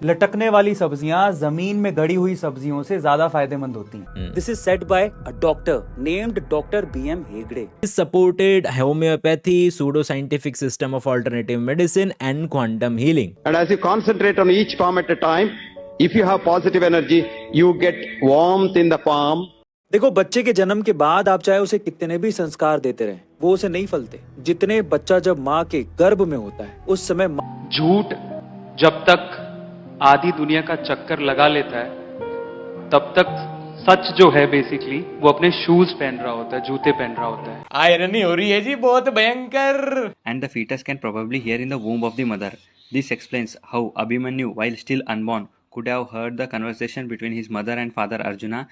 लटकने वाली सब्जियां जमीन में गड़ी हुई सब्जियों से ज्यादा फायदेमंद होती हैं। This is said by a doctor named Dr. B.M. Hegde. Supported homeopathy, pseudoscientific system of alternative medicine and quantum healing. And as you concentrate on each palm at a time, if you have positive energy, you get warmth in the palm. देखो, बच्चे के जन्म के बाद आप चाहे उसे कितने भी संस्कार देते रहें, वो उसे नहीं फलते। जितने बच्चा जब माँ के गर्भ में होता है उस समय झूठ जब तक आधी दुनिया का चक्कर लगा लेता है तब तक सच जो है बेसिकली वो अपने शूज पहन रहा होता है, जूते पहन रहा होता है। आयरनी हो रही है जी, बहुत भयंकर। And the fetus can probably hear in the womb of the mother. This explains how Abhimanyu, while still unborn, could have heard the conversation between his mother and father Arjuna.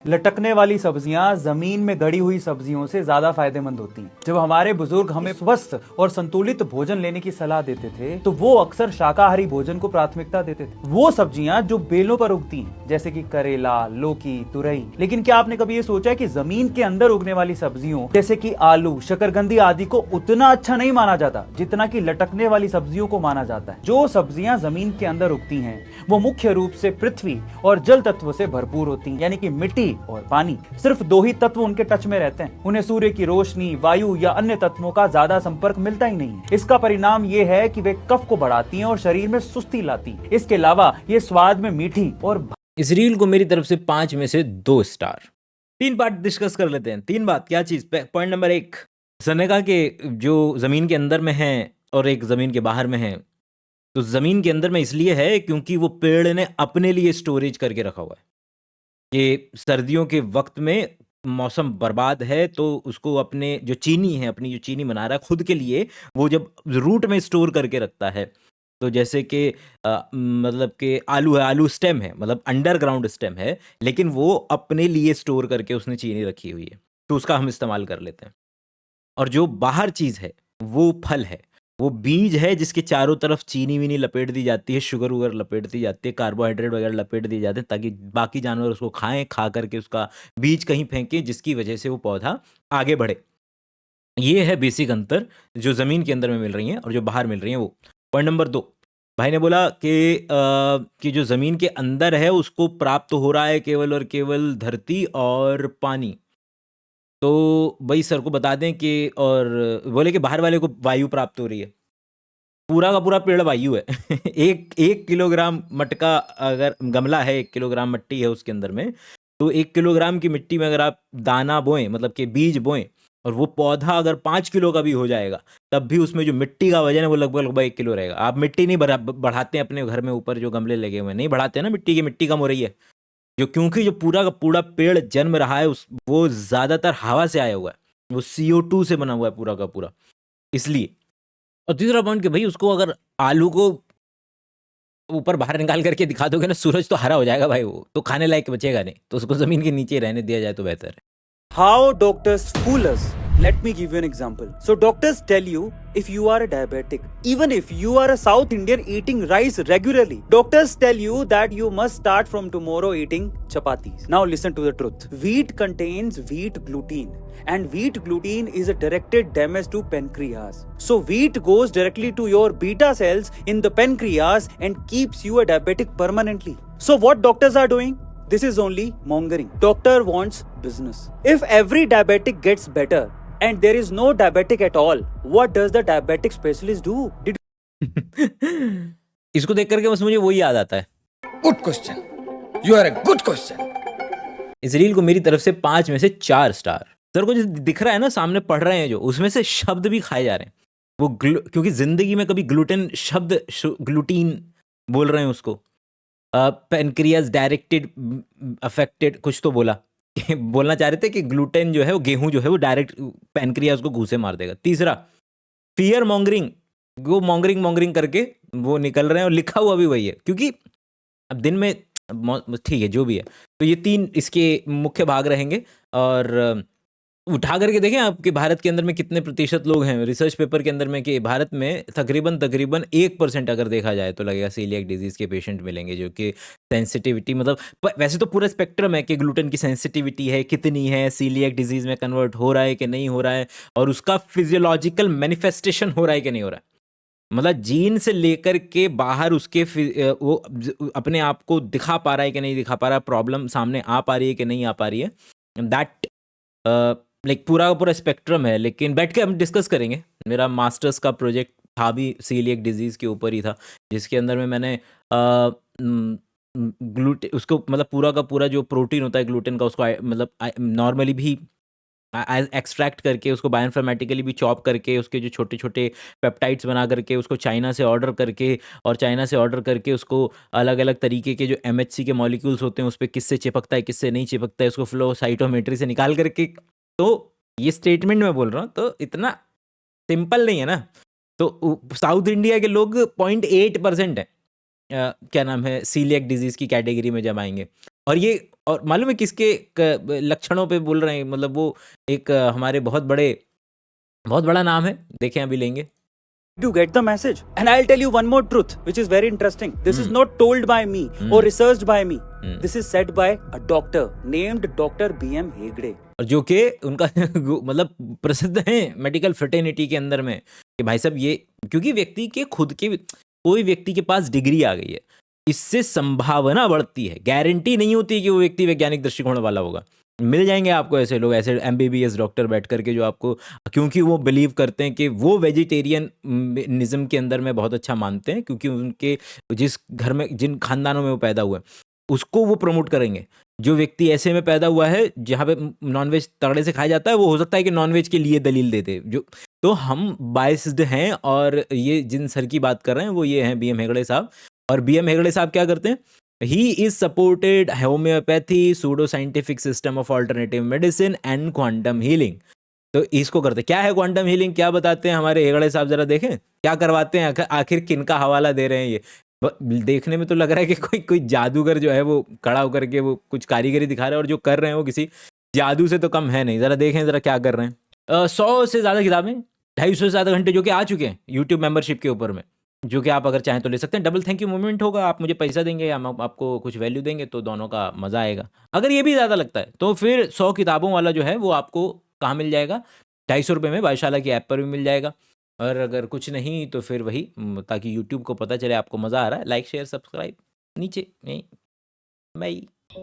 लटकने वाली सब्जियां जमीन में गड़ी हुई सब्जियों से ज्यादा फायदेमंद होती हैं। जब हमारे बुजुर्ग हमें स्वस्थ और संतुलित भोजन लेने की सलाह देते थे तो वो अक्सर शाकाहारी भोजन को प्राथमिकता देते थे। वो सब्जियां जो बेलों पर उगती हैं, जैसे कि करेला, लौकी, तुरई। लेकिन क्या आपने कभी ये सोचा है कि जमीन के अंदर उगने वाली सब्जियों जैसे कि आलू, शकरकंदी आदि को उतना अच्छा नहीं माना जाता जितना कि लटकने वाली सब्जियों को माना जाता है। जो सब्जियां जमीन के अंदर उगती हैं वो मुख्य रूप से पृथ्वी और जल तत्व से भरपूर होती हैं, यानी कि मिट्टी और पानी। सिर्फ दो ही तत्व उनके टच में रहते हैं। उन्हें सूर्य की रोशनी, वायु या अन्य तत्वों का ज्यादा संपर्क मिलता ही नहीं है। इसका परिणाम ये है कि वे कफ को बढ़ाती हैं और शरीर में सुस्ती लाती हैं। इसके अलावा ये स्वाद में मीठी और इस रील को मेरी तरफ से 5 में से 2 स्टार। 3 बात डिस्कस कर लेते हैं। 3 बात क्या चीज? पॉइंट नंबर 1, सर ने कहा कि जो जमीन के अंदर में है और एक जमीन के बाहर में है। तो जमीन के अंदर में इसलिए है क्योंकि वो पेड़ ने अपने लिए स्टोरेज करके रखा हुआ है कि सर्दियों के वक्त में मौसम बर्बाद है तो उसको अपने जो चीनी है, अपनी जो चीनी बना रहा है खुद के लिए, वो जब रूट में स्टोर करके रखता है। तो जैसे कि मतलब कि आलू है, आलू स्टेम है, मतलब अंडरग्राउंड स्टेम है, लेकिन वो अपने लिए स्टोर करके उसने चीनी रखी हुई है, तो उसका हम इस्तेमाल कर लेते हैं। और जो बाहर चीज़ है वो फल है, वो बीज है जिसके चारों तरफ चीनी वीनी लपेट दी जाती है, शुगर वगैरह लपेट दी जाती है, कार्बोहाइड्रेट वगैरह लपेट दिए जाते हैं ताकि बाकी जानवर उसको खाएं, खा करके उसका बीज कहीं फेंकें जिसकी वजह से वो पौधा आगे बढ़े। ये है बेसिक अंतर जो ज़मीन के अंदर में मिल रही हैं और जो बाहर मिल रही हैं वो। पॉइंट नंबर 2, भाई ने बोला कि जो ज़मीन के अंदर है उसको प्राप्त हो रहा है केवल और केवल धरती और पानी। तो भाई सर को बता दें कि, और बोले कि बाहर वाले को वायु प्राप्त हो रही है। पूरा का पूरा पेड़ वायु है। एक किलोग्राम मटका, अगर गमला है 1 किलोग्राम मिट्टी है उसके अंदर में, तो 1 किलोग्राम की मिट्टी में अगर आप दाना बोएं, मतलब कि बीज बोएं, और वो पौधा अगर 5 किलो का भी हो जाएगा तब भी उसमें जो मिट्टी का वजन है वो लगभग 1 किलो रहेगा। आप मिट्टी नहीं बढ़ाते हैं अपने घर में, ऊपर जो गमले लगे हुए हैं नहीं बढ़ाते हैं ना, मिट्टी कम हो रही है जो, क्योंकि जो पूरा का पूरा पेड़ जन्म रहा है वो ज़्यादातर हवा से आया हुआ है, वो CO2 से बना हुआ है पूरा का पूरा, इसलिए। और तीसरा पॉइंट कि भाई उसको अगर आलू को ऊपर बाहर निकाल करके दिखा दोगे ना, सूरज तो हरा हो जाएगा भाई, वो तो खाने लायक बचेगा नहीं, तो उसको ज़मीन के नीचे रहने दिया जाए तो बेहतर है। How doctors fool us. Let me give you an example. So doctors tell you if you are a diabetic, even if you are a South Indian eating rice regularly, doctors tell you that you must start from tomorrow eating chapatis. Now listen to the truth. Wheat contains wheat gluten, and wheat gluten is a directed damage to pancreas. So wheat goes directly to your beta cells in the pancreas and keeps you a diabetic permanently. So what doctors are doing? This is only mongering. Doctor wants business. If every diabetic gets better and there is no diabetic at all, what does the diabetic specialist do? इसको देख करके बस मुझे वही याद आता है। Good question. You are a good question. इस रील को मेरी तरफ से 5 में से 4 स्टार। सर को जो दिख रहा है ना सामने पढ़ रहे हैं जो, उसमें से शब्द भी खाए जा रहे हैं वो क्योंकि जिंदगी में कभी ग्लूटेन शब्द ग्लूटीन बोल रहे हैं उसको। पेनक्रियाज डायरेक्टेड अफेक्टेड कुछ तो बोला बोलना चाह रहे थे कि ग्लूटेन जो है वो, गेहूं जो है वो डायरेक्ट पेनक्रियाज को घूसे मार देगा। तीसरा, फियर मॉन्गरिंग, वो मॉन्गरिंग करके वो निकल रहे हैं और लिखा हुआ भी वही है, क्योंकि अब दिन में ठीक है जो भी है। तो ये 3 इसके मुख्य भाग रहेंगे। और उठा करके देखें आपके भारत के अंदर में कितने प्रतिशत लोग हैं, रिसर्च पेपर के अंदर में कि भारत में तकरीबन 1% अगर देखा जाए तो लगेगा सीलिएक डिजीज़ के पेशेंट मिलेंगे जो कि सेंसिटिविटी, मतलब वैसे तो पूरा स्पेक्ट्रम है कि ग्लूटेन की सेंसिटिविटी है कितनी है, सीलिएक डिजीज़ में कन्वर्ट हो रहा है कि नहीं हो रहा है, और उसका फिजियोलॉजिकल मैनिफेस्टेशन हो रहा है कि नहीं हो रहा है। मतलब जीन से लेकर के बाहर उसके वो अपने आप को दिखा पा रहा है कि नहीं दिखा पा रहा, प्रॉब्लम सामने आ पा रही है कि नहीं आ पा रही है, दैट लाइक पूरा का पूरा स्पेक्ट्रम है। लेकिन बैठ के हम डिस्कस करेंगे। मेरा मास्टर्स का प्रोजेक्ट था भी सीलिएक डिजीज़ के ऊपर ही था, जिसके अंदर में मैंने ग्लूटेन उसको मतलब पूरा का पूरा जो प्रोटीन होता है ग्लूटेन का उसको मतलब नॉर्मली भी एक्सट्रैक्ट करके उसको बायोइन्फॉर्मेटिकली भी चॉप करके उसके जो छोटे छोटे पेप्टाइड्स बना करके उसको चाइना से ऑर्डर करके और चाइना से ऑर्डर करके उसको अलग अलग तरीके के जो MHC के मॉलिक्यूल्स होते हैं उस पर किससे चिपकता है किससे नहीं चिपकता है उसको फ्लो साइटोमेट्री से निकाल करके, तो ये स्टेटमेंट मैं बोल रहा हूँ तो इतना सिंपल नहीं है ना। तो साउथ इंडिया के लोग 0.8% है क्या नाम है सीलिएक डिजीज़ की कैटेगरी में जब आएंगे। और ये और मालूम है किसके लक्षणों पे बोल रहे हैं, मतलब वो एक हमारे बहुत बड़ा नाम है, देखें अभी लेंगे। You get the message. And I'll tell you one more truth, which is very interesting. This is not told by me or researched by me. This is said by a doctor named Dr. B.M. Hegde. और जो कि उनका मतलब प्रसिद्ध है medical fraternity के अंदर में कि भाई साहब ये क्योंकि व्यक्ति के खुद के कोई व्यक्ति के पास डिग्री आ गई है, इससे संभावना बढ़ती है, गारंटी नहीं होती कि वो व्यक्ति वैज्ञानिक दृष्टिकोण वाला होगा। मिल जाएंगे आपको ऐसे लोग, ऐसे MBBS डॉक्टर बैठ करके जो आपको, क्योंकि वो बिलीव करते हैं कि वो वेजिटेरियनिज्म के अंदर में बहुत अच्छा मानते हैं, क्योंकि उनके जिस घर में जिन खानदानों में वो पैदा हुए उसको वो प्रमोट करेंगे। जो व्यक्ति ऐसे में पैदा हुआ है जहाँ पे नॉनवेज तगड़े से खाया जाता है, वो हो सकता है कि नॉनवेज के लिए दलील देते जो। तो हम बाइस्ड हैं, और ये जिन सर की बात कर रहे हैं वो ये हैं BM हेगड़े साहब। और BM हेगड़े साहब क्या करते हैं, he is supported homeopathy, pseudo scientific system of alternative medicine and quantum healing. तो इसको करते क्या है क्वांटम हीलिंग, क्या बताते हैं हमारे हेगड़े साहब, जरा देखें क्या करवाते हैं, आखिर किन का हवाला दे रहे हैं। ये देखने में तो लग रहा है कि कोई जादूगर जो है वो खड़ा होकर के वो कुछ कारीगरी दिखा रहे हैं, और जो कर रहे हैं वो किसी जादू से तो कम है नहीं। ज़रा देखें ज़रा क्या कर रहे हैं। 100 से ज़्यादा किताबें, 250 से ज़्यादा घंटे जो कि आ चुके हैं यूट्यूब मेंबरशिप के ऊपर में, जो कि आप अगर चाहें तो ले सकते हैं। डबल थैंक यू मूवमेंट होगा, आप मुझे पैसा देंगे या हम आपको कुछ वैल्यू देंगे, तो दोनों का मज़ा आएगा। अगर ये भी ज़्यादा लगता है तो फिर 100 किताबों वाला जो है वो आपको कहाँ मिल जाएगा, 250 रुपये में वायशाला की ऐप पर भी मिल जाएगा। और अगर कुछ नहीं तो फिर वही, ताकि यूट्यूब को पता चले आपको मज़ा आ रहा है, लाइक शेयर सब्सक्राइब नीचे bye.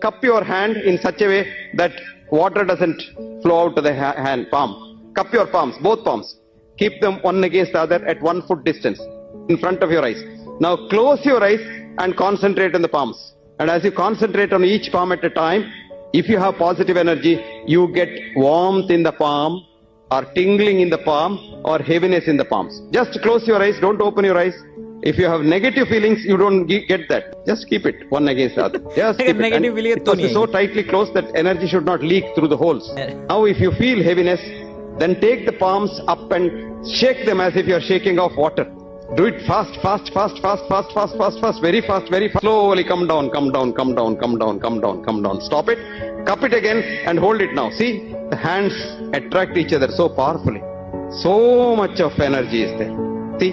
Cup your hand in such a way that water doesn't flow out to the hand, palm. Cup your palms, both palms. Keep them one against the other at 1 foot distance in front of your eyes. Now close your eyes and concentrate on the palms. And as you concentrate on each palm at a time, if you have positive energy, you get warmth in the palm, or tingling in the palm, or heaviness in the palms. Just close your eyes, don't open your eyes. If you have negative feelings, you don't get that. Just keep it one against the other. Just keep it. Negative And feeling it must be so tightly closed that energy should not leak through the holes. Now if you feel heaviness, then take the palms up and shake them as if you are shaking off water. Do it fast, fast, fast, fast, fast, fast, fast, fast, very fast, very fast. Slowly come down, come down, come down, come down, come down, come down. Stop it. Cup it again and hold it now. See, the hands attract each other so powerfully. So much of energy is there. See,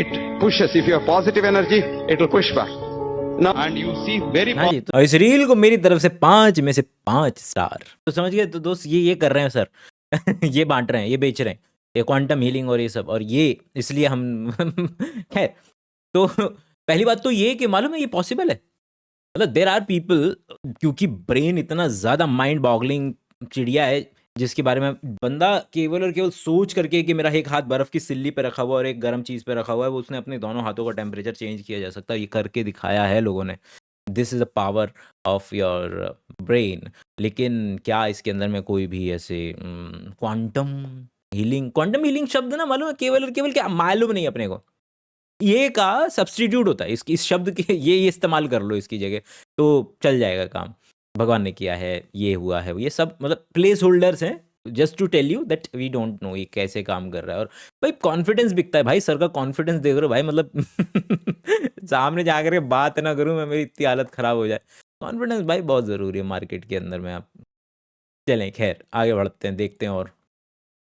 it pushes. If you have positive energy, it will push back. Now, and you see very. हाँ जी, तो इस reel को मेरी तरफ से 5 में से 5 star. तो समझ गए तो दोस्त, ये कर रहे हैं सर ये बांट रहे हैं, ये बेच रहे हैं, ये क्वांटम हीलिंग और ये सब, और ये इसलिए हम खैर। तो पहली बात तो ये कि मालूम है ये पॉसिबल है, मतलब देर आर पीपल, क्योंकि ब्रेन इतना ज़्यादा माइंड बॉगलिंग चिड़िया है जिसके बारे में बंदा केवल और केवल सोच करके कि मेरा एक हाथ बर्फ़ की सिल्ली पे रखा हुआ और एक गर्म चीज़ पे रखा हुआ है, वो उसने अपने दोनों हाथों का टेम्परेचर चेंज किया जा सकता है, ये करके दिखाया है लोगों ने। This is a power of your brain. लेकिन क्या इसके अंदर में कोई भी ऐसे क्वांटम हीलिंग शब्द ना मालूम है, केवल और केवल क्या मालूम नहीं अपने को, ये का सब्स्टिट्यूट होता है इस शब्द के, ये इस्तेमाल कर लो इसकी जगह तो चल जाएगा काम। भगवान ने किया है, ये हुआ है, ये सब मतलब प्लेस होल्डर्स हैं, just to tell you that we don't know ये कैसे काम कर रहा है। और भाई कॉन्फिडेंस बिकता है, भाई सर का कॉन्फिडेंस देख रहे हो भाई, मतलब सामने जाकर के बात ना करूं मैं, मेरी इतनी हालत ख़राब हो जाए। कॉन्फिडेंस भाई बहुत ज़रूरी है मार्केट के अंदर में। आप चलें खैर आगे बढ़ते हैं, देखते हैं। और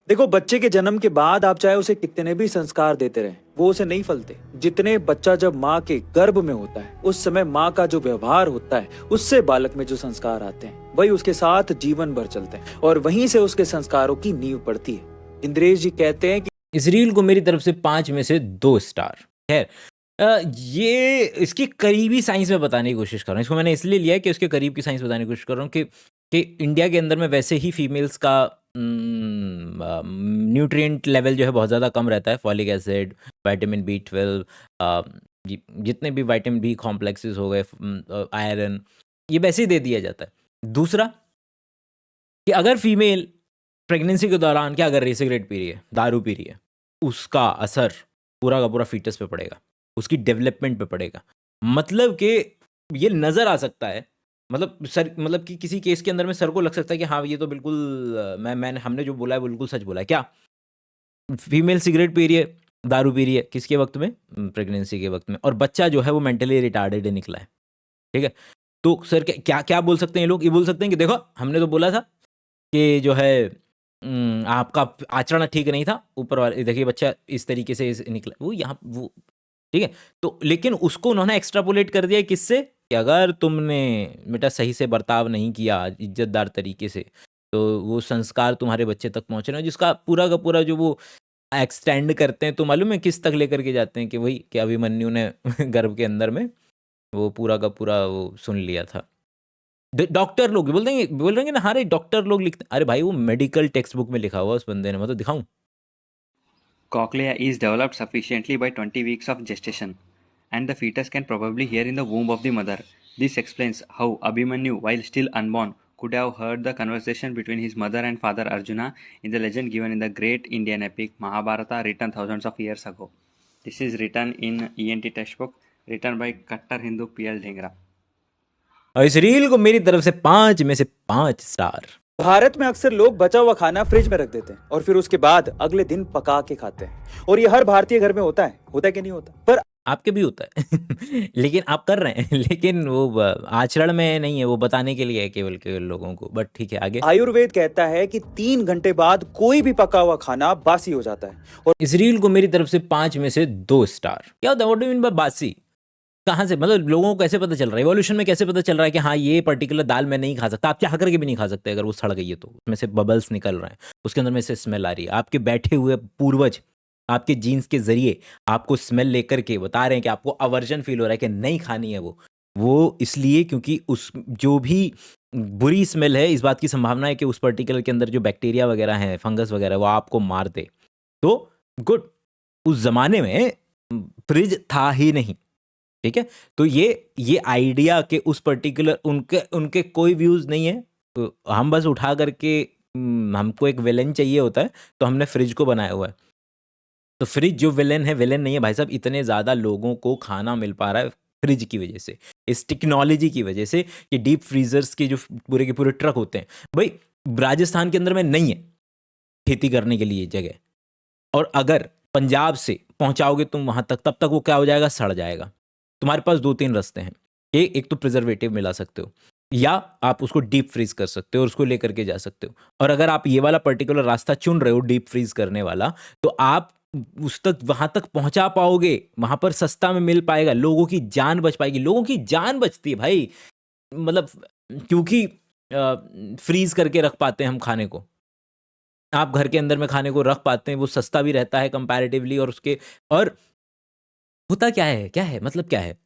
देखो, बच्चे के जन्म के बाद आप चाहे उसे कितने भी संस्कार देते रहें, वो उसे नहीं फलते। जितने बच्चा जब माँ के गर्भ में होता है उस समय माँ का जो व्यवहार होता है, उससे बालक में जो संस्कार आते हैं वही उसके साथ जीवन भर चलते हैं, और वहीं से उसके संस्कारों की नींव पड़ती है। इंद्रेश जी कहते हैं कि इस रील को मेरी तरफ से 5 में से 2 स्टार। खैर ये इसकी करीबी साइंस में बताने की कोशिश कर रहा हूँ। इसको मैंने इसलिए लिया है कि उसके करीब की साइंस बताने की कोशिश कर रहा हूँ कि इंडिया के अंदर में वैसे ही फीमेल्स का न्यूट्रिएंट लेवल जो है बहुत ज़्यादा कम रहता है। फॉलिक एसिड, विटामिन B12, जितने भी विटामिन बी कॉम्प्लेक्सेस हो गए, आयरन, ये वैसे ही दे दिया जाता है। दूसरा कि अगर फीमेल प्रेगनेंसी के दौरान क्या कर रही है, सिगरेट पी रही है, दारू पी रही है, उसका असर पूरा का पूरा फीटस पे पड़ेगा, उसकी डेवलपमेंट पे पड़ेगा। मतलब कि ये नज़र आ सकता है, मतलब कि किसी केस के अंदर में सर को लग सकता है कि हाँ ये तो बिल्कुल मैंने हमने जो बोला है वो बिल्कुल सच बोला है। क्या फीमेल सिगरेट पी रही है, दारू पी रही है, किसके वक्त में? प्रेगनेंसी के वक्त में, और बच्चा जो है वो मेंटली रिटार्डेड निकला है। ठीक है, तो सर क्या क्या बोल सकते हैं ये लोग? ये बोल सकते हैं कि देखो हमने तो बोला था कि जो है आपका आचरण ठीक नहीं था, ऊपर वाले देखिए बच्चा इस तरीके से निकला, वो यहाँ वो ठीक है। तो लेकिन उसको उन्होंने एक्स्ट्रापोलेट कर दिया किससे, कि अगर तुमने बेटा सही से बर्ताव नहीं किया इज्जतदार तरीके से, तो वो संस्कार तुम्हारे बच्चे तक पहुंचे ना, जिसका पूरा का पूरा जो वो एक्सटेंड करते हैं, तो मालूम है किस तक लेकर के जाते हैं? कि वही कि अभिमन्यु ने गर्भ के अंदर में वो पूरा का पूरा वो सुन लिया था। डॉक्टर लोग बोल देंगे ना, हाँ रे डॉक्टर लोग लिखते, अरे भाई वो मेडिकल टेक्स्ट बुक में लिखा हुआ उस बंदे ने, मैं तो दिखाऊं? Cochlea is developed sufficiently by 20 weeks of gestation, and the fetus can probably hear in the womb of the mother. This explains how Abhimanyu, while still unborn, could have heard the conversation between his mother and father Arjuna in the legend given in the great Indian epic Mahabharata, written thousands of years ago. This is written in ENT textbook, written by Kattar Hindu P.L. Dhingra. और इस reel को मेरी तरफ से 5 में से 5 star. Bharat में अक्सर लोग बचा हुआ खाना फ्रिज में रख देते हैं और फिर उसके बाद अगले दिन पका के खाते हैं, और ये हर भारतीय घर में होता है कि नहीं होता? पर आपके भी होता है लेकिन आप कर रहे हैं, लेकिन वो आचरण में नहीं है, वो बताने के लिए है केवल लोगों को। बट ठीक है, आगे। आयुर्वेद कहता है कि 3 घंटे बाद कोई भी पका हुआ खाना बासी हो जाता है। और इस रील को मेरी तरफ से 5 में से 2 स्टार। क्या होता है, what do you mean by बासी? कहाँ से, मतलब लोगों को कैसे पता चल रहा है, इवोल्यूशन में कैसे पता चल रहा है कि हाँ ये पर्टिकुलर दाल मैं नहीं खा सकता? आप चाह करके भी नहीं खा सकते, अगर वो सड़ गई है तो उसमें से बबल्स निकल रहे हैं, उसके अंदर में से स्मेल आ रही है। आपके बैठे हुए पूर्वज आपके जीन्स के जरिए आपको स्मेल लेकर के बता रहे हैं कि आपको अवर्जन फील हो रहा है कि नहीं खानी है वो इसलिए क्योंकि उस जो भी बुरी स्मेल है, इस बात की संभावना है कि उस पर्टिकुलर के अंदर जो बैक्टीरिया वगैरह हैं, फंगस वगैरह, वो आपको मार दे। तो गुड, उस जमाने में फ्रिज था ही नहीं, ठीक है? तो ये आइडिया के उस पर्टिकुलर उनके कोई व्यूज नहीं है, तो हम बस उठा करके हमको एक विलेन चाहिए होता है, तो हमने फ्रिज को बनाया हुआ है। तो फ्रिज जो विलेन है, विलेन नहीं है भाई साहब। इतने ज़्यादा लोगों को खाना मिल पा रहा है फ्रिज की वजह से, इस टेक्नोलॉजी की वजह से, कि डीप फ्रीजर्स के जो पूरे के पूरे ट्रक होते हैं। भाई राजस्थान के अंदर में नहीं है खेती करने के लिए जगह, और अगर पंजाब से पहुंचाओगे तुम वहां तक, तब तक वो क्या हो जाएगा, सड़ जाएगा। तुम्हारे पास 2-3 रास्ते हैं। एक तो प्रिजर्वेटिव मिला सकते हो, या आप उसको डीप फ्रीज कर सकते हो और उसको लेकर के जा सकते हो। और अगर आप ये वाला पर्टिकुलर रास्ता चुन रहे हो, डीप फ्रीज करने वाला, तो आप उस तक वहां तक पहुंचा पाओगे, वहां पर सस्ता में मिल पाएगा, लोगों की जान बच पाएगी। लोगों की जान बचती है भाई, मतलब क्योंकि फ्रीज करके रख पाते हैं हम खाने को, आप घर के अंदर में खाने को रख पाते हैं, वो सस्ता भी रहता है कंपैरेटिवली। और होता क्या है मतलब क्या है,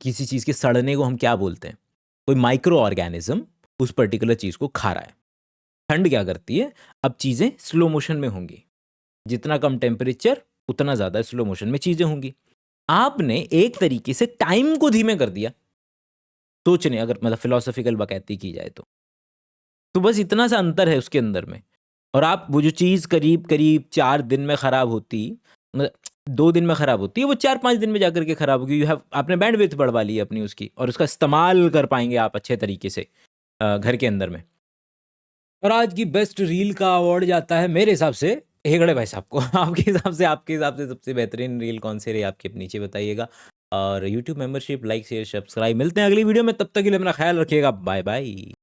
किसी चीज के सड़ने को हम क्या बोलते हैं? कोई माइक्रो ऑर्गेनिज्म उस पर्टिकुलर चीज को खा रहा है। ठंड क्या करती है, अब चीजें स्लो मोशन में होंगी, जितना कम टेम्परेचर उतना ज्यादा स्लो मोशन में चीजें होंगी। आपने एक तरीके से टाइम को धीमे कर दिया, सोचने अगर मतलब फिलोसॉफिकल बाकायदगी की जाए तो बस इतना सा अंतर है उसके अंदर में। और आप वो जो चीज़ करीब 4 दिन में ख़राब होती, मतलब 2 दिन में ख़राब होती है, वो 4-5 दिन में जाकर के ख़राब होगी। आपने बैंडविड्थ बढ़वा ली है अपनी उसकी, और उसका इस्तेमाल कर पाएंगे आप अच्छे तरीके से घर के अंदर में। और आज की बेस्ट रील का अवार्ड जाता है मेरे हिसाब से हेगड़े भाई साहब को। आपके हिसाब से सबसे बेहतरीन रील कौन सी रही आपके, नीचे बताइएगा। और YouTube membership, like, share, subscribe. मिलते हैं अगली वीडियो में, तब तक के लिए अपना ख्याल रखिएगा। Bye bye.